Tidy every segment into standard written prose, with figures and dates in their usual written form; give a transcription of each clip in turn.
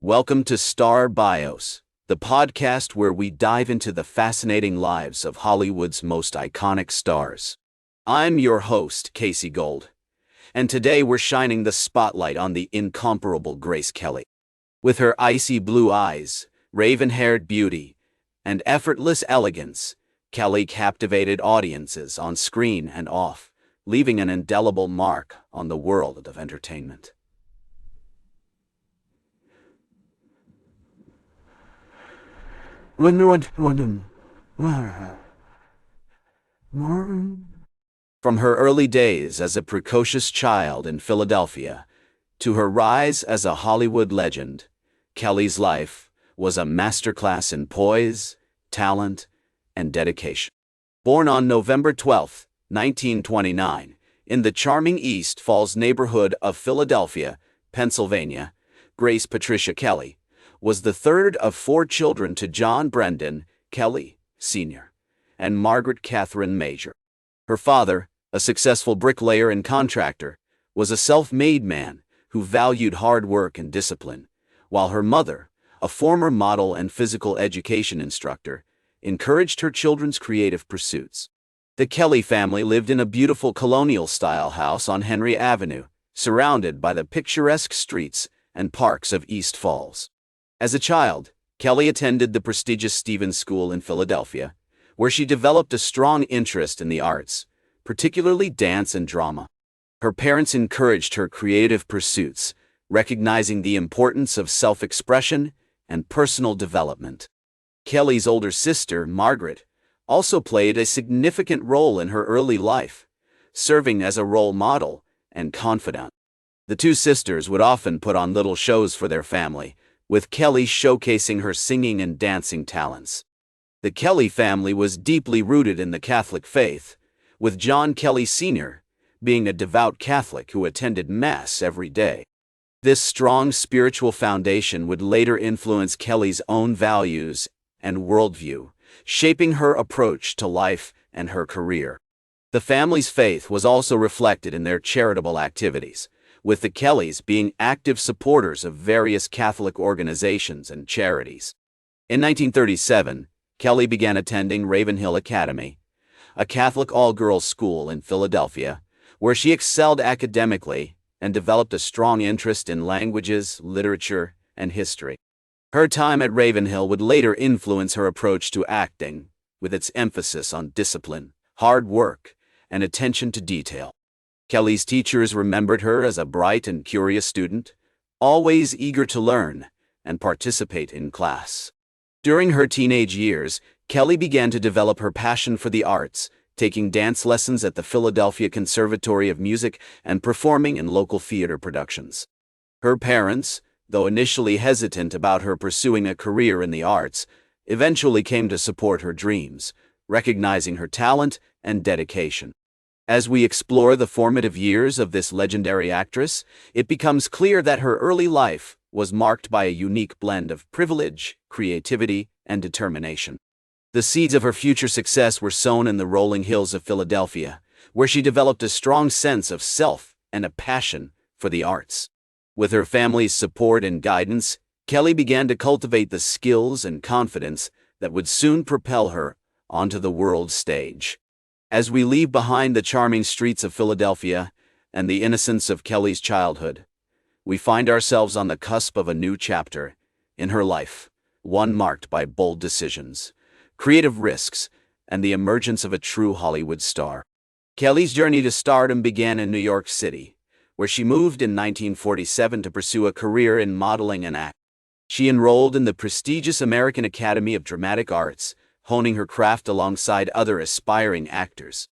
Welcome to Star Bios, the podcast where we dive into the fascinating lives of Hollywood's most iconic stars. I'm your host, Casey Gold, and today we're shining the spotlight on the incomparable Grace Kelly. With her icy blue eyes, raven-haired beauty, and effortless elegance, Kelly captivated audiences on screen and off, leaving an indelible mark on the world of entertainment. From her early days as a precocious child in Philadelphia to her rise as a Hollywood legend, Kelly's life was a masterclass in poise, talent, and dedication. Born on November 12, 1929, in the charming East Falls neighborhood of Philadelphia, Pennsylvania, Grace Patricia Kelly was the third of four children to John Brendan Kelly, Sr., and Margaret Catherine Major. Her father, a successful bricklayer and contractor, was a self-made man who valued hard work and discipline, while her mother, a former model and physical education instructor, encouraged her children's creative pursuits. The Kelly family lived in a beautiful colonial-style house on Henry Avenue, surrounded by the picturesque streets and parks of East Falls. As a child, Kelly attended the prestigious Stevens School in Philadelphia, where she developed a strong interest in the arts, particularly dance and drama. Her parents encouraged her creative pursuits, recognizing the importance of self-expression and personal development. Kelly's older sister, Margaret, also played a significant role in her early life, serving as a role model and confidant. The two sisters would often put on little shows for their family, with Kelly showcasing her singing and dancing talents. The Kelly family was deeply rooted in the Catholic faith, with John Kelly Sr. being a devout Catholic who attended Mass every day. This strong spiritual foundation would later influence Kelly's own values and worldview, shaping her approach to life and her career. The family's faith was also reflected in their charitable activities, with the Kellys being active supporters of various Catholic organizations and charities. In 1937, Kelly began attending Ravenhill Academy, a Catholic all-girls school in Philadelphia, where she excelled academically and developed a strong interest in languages, literature, and history. Her time at Ravenhill would later influence her approach to acting, with its emphasis on discipline, hard work, and attention to detail. Kelly's teachers remembered her as a bright and curious student, always eager to learn and participate in class. During her teenage years, Kelly began to develop her passion for the arts, taking dance lessons at the Philadelphia Conservatory of Music and performing in local theater productions. Her parents, though initially hesitant about her pursuing a career in the arts, eventually came to support her dreams, recognizing her talent and dedication. As we explore the formative years of this legendary actress, it becomes clear that her early life was marked by a unique blend of privilege, creativity, and determination. The seeds of her future success were sown in the rolling hills of Philadelphia, where she developed a strong sense of self and a passion for the arts. With her family's support and guidance, Kelly began to cultivate the skills and confidence that would soon propel her onto the world stage. As we leave behind the charming streets of Philadelphia and the innocence of Kelly's childhood, we find ourselves on the cusp of a new chapter in her life, one marked by bold decisions, creative risks, and the emergence of a true Hollywood star. Kelly's journey to stardom began in New York City, where she moved in 1947 to pursue a career in modeling and acting. She enrolled in the prestigious American Academy of Dramatic Arts, honing her craft alongside other aspiring actors.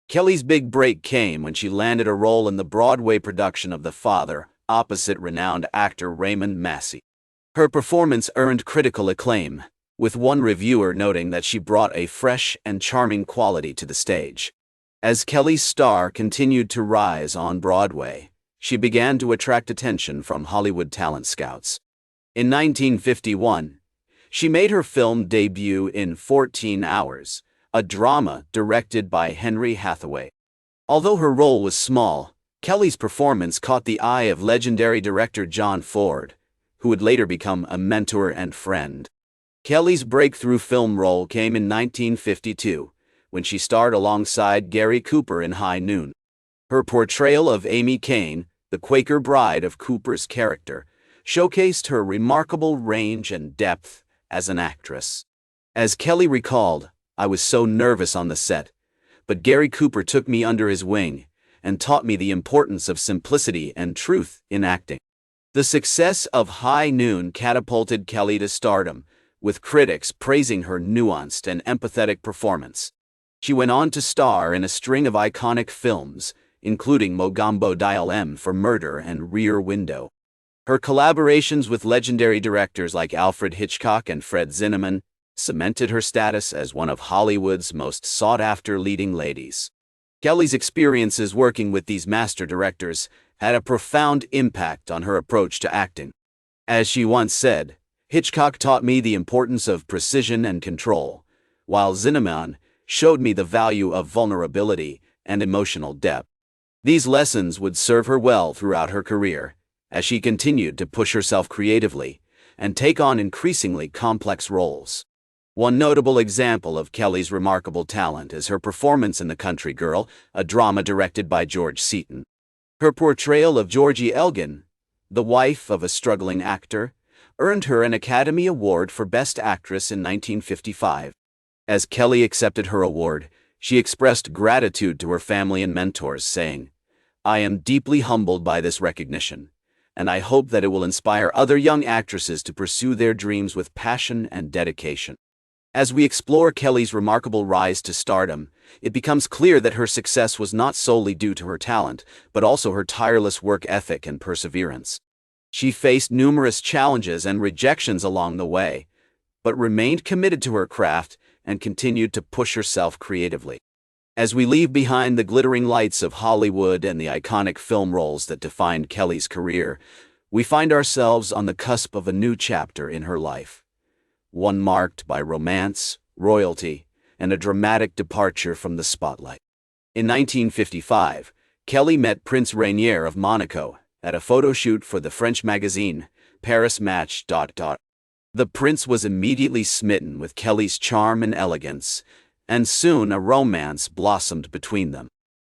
Kelly's big break came when she landed a role in the Broadway production of The Father, opposite renowned actor Raymond Massey. Her performance earned critical acclaim, with one reviewer noting that she brought a fresh and charming quality to the stage. As Kelly's star continued to rise on Broadway, she began to attract attention from Hollywood talent scouts. In 1951, she made her film debut in 14 Hours, a drama directed by Henry Hathaway. Although her role was small, Kelly's performance caught the eye of legendary director John Ford, who would later become a mentor and friend. Kelly's breakthrough film role came in 1952, when she starred alongside Gary Cooper in High Noon. Her portrayal of Amy Kane, the Quaker bride of Cooper's character, showcased her remarkable range and depth as an actress. As Kelly recalled, "I was so nervous on the set, but Gary Cooper took me under his wing and taught me the importance of simplicity and truth in acting." The success of High Noon catapulted Kelly to stardom, with critics praising her nuanced and empathetic performance. She went on to star in a string of iconic films, including Mogambo Dial M for Murder and Rear Window. Her collaborations with legendary directors like Alfred Hitchcock and Fred Zinnemann cemented her status as one of Hollywood's most sought-after leading ladies. Kelly's experiences working with these master directors had a profound impact on her approach to acting. As she once said, "Hitchcock taught me the importance of precision and control, while Zinnemann showed me the value of vulnerability and emotional depth." These lessons would serve her well throughout her career, as she continued to push herself creatively and take on increasingly complex roles. One notable example of Kelly's remarkable talent is her performance in The Country Girl, a drama directed by George Seaton. Her portrayal of Georgie Elgin, the wife of a struggling actor, earned her an Academy Award for Best Actress in 1955. As Kelly accepted her award, she expressed gratitude to her family and mentors, saying, "I am deeply humbled by this recognition, and I hope that it will inspire other young actresses to pursue their dreams with passion and dedication." As we explore Kelly's remarkable rise to stardom, it becomes clear that her success was not solely due to her talent, but also her tireless work ethic and perseverance. She faced numerous challenges and rejections along the way, but remained committed to her craft and continued to push herself creatively. As we leave behind the glittering lights of Hollywood and the iconic film roles that defined Kelly's career, we find ourselves on the cusp of a new chapter in her life, one marked by romance, royalty, and a dramatic departure from the spotlight. In 1955, Kelly met Prince Rainier of Monaco at a photo shoot for the French magazine Paris Match. The prince was immediately smitten with Kelly's charm and elegance, and soon a romance blossomed between them.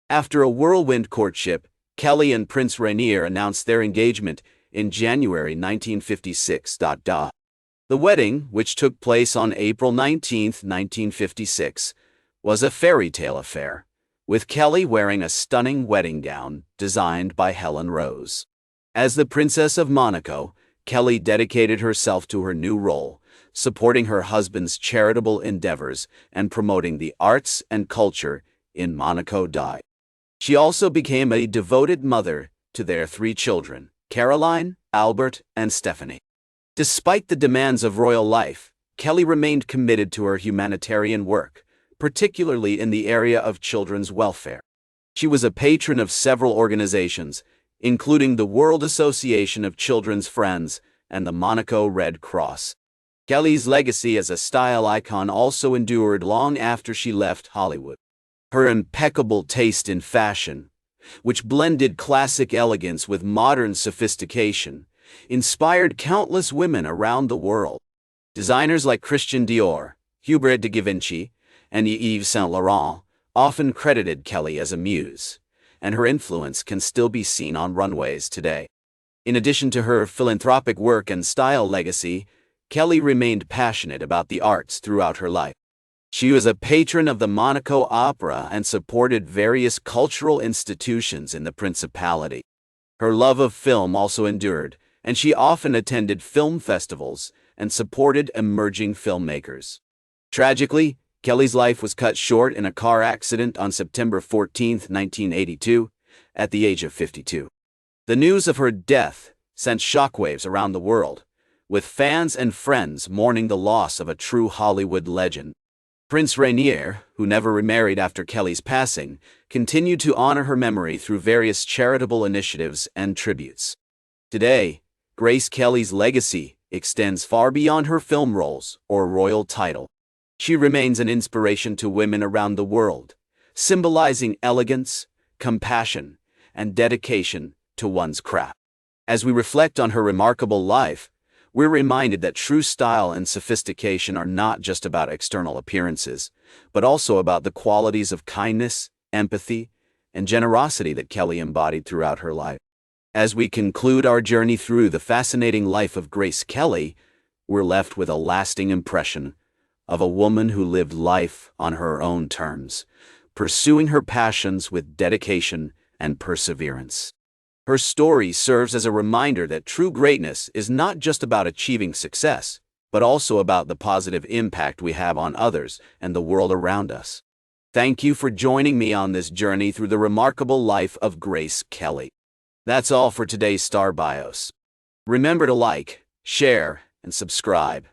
After a whirlwind courtship, Kelly and Prince Rainier announced their engagement in January 1956. The wedding, which took place on April 19, 1956, was a fairy tale affair, with Kelly wearing a stunning wedding gown designed by Helen Rose. As the Princess of Monaco, Kelly dedicated herself to her new role, supporting her husband's charitable endeavors and promoting the arts and culture in Monaco. She also became a devoted mother to their 3 children, Caroline, Albert, and Stephanie. Despite the demands of royal life, Kelly remained committed to her humanitarian work, particularly in the area of children's welfare. She was a patron of several organizations, including the World Association of Children's Friends and the Monaco Red Cross. Kelly's legacy as a style icon also endured long after she left Hollywood. Her impeccable taste in fashion, which blended classic elegance with modern sophistication, inspired countless women around the world. Designers like Christian Dior, Hubert de Givenchy, and Yves Saint Laurent often credited Kelly as a muse, and her influence can still be seen on runways today. In addition to her philanthropic work and style legacy, Kelly remained passionate about the arts throughout her life. She was a patron of the Monaco Opera and supported various cultural institutions in the Principality. Her love of film also endured, and she often attended film festivals and supported emerging filmmakers. Tragically, Kelly's life was cut short in a car accident on September 14, 1982, at the age of 52. The news of her death sent shockwaves around the world, with fans and friends mourning the loss of a true Hollywood legend. Prince Rainier, who never remarried after Kelly's passing, continued to honor her memory through various charitable initiatives and tributes. Today, Grace Kelly's legacy extends far beyond her film roles or royal title. She remains an inspiration to women around the world, symbolizing elegance, compassion, and dedication to one's craft. As we reflect on her remarkable life, we're reminded that true style and sophistication are not just about external appearances, but also about the qualities of kindness, empathy, and generosity that Kelly embodied throughout her life. As we conclude our journey through the fascinating life of Grace Kelly, we're left with a lasting impression of a woman who lived life on her own terms, pursuing her passions with dedication and perseverance. Her story serves as a reminder that true greatness is not just about achieving success, but also about the positive impact we have on others and the world around us. Thank you for joining me on this journey through the remarkable life of Grace Kelly. That's all for today's Star Bios. Remember to like, share, and subscribe.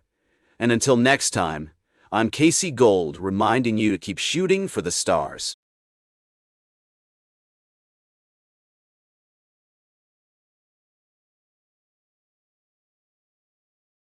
And until next time, I'm Casey Gold, reminding you to keep shooting for the stars.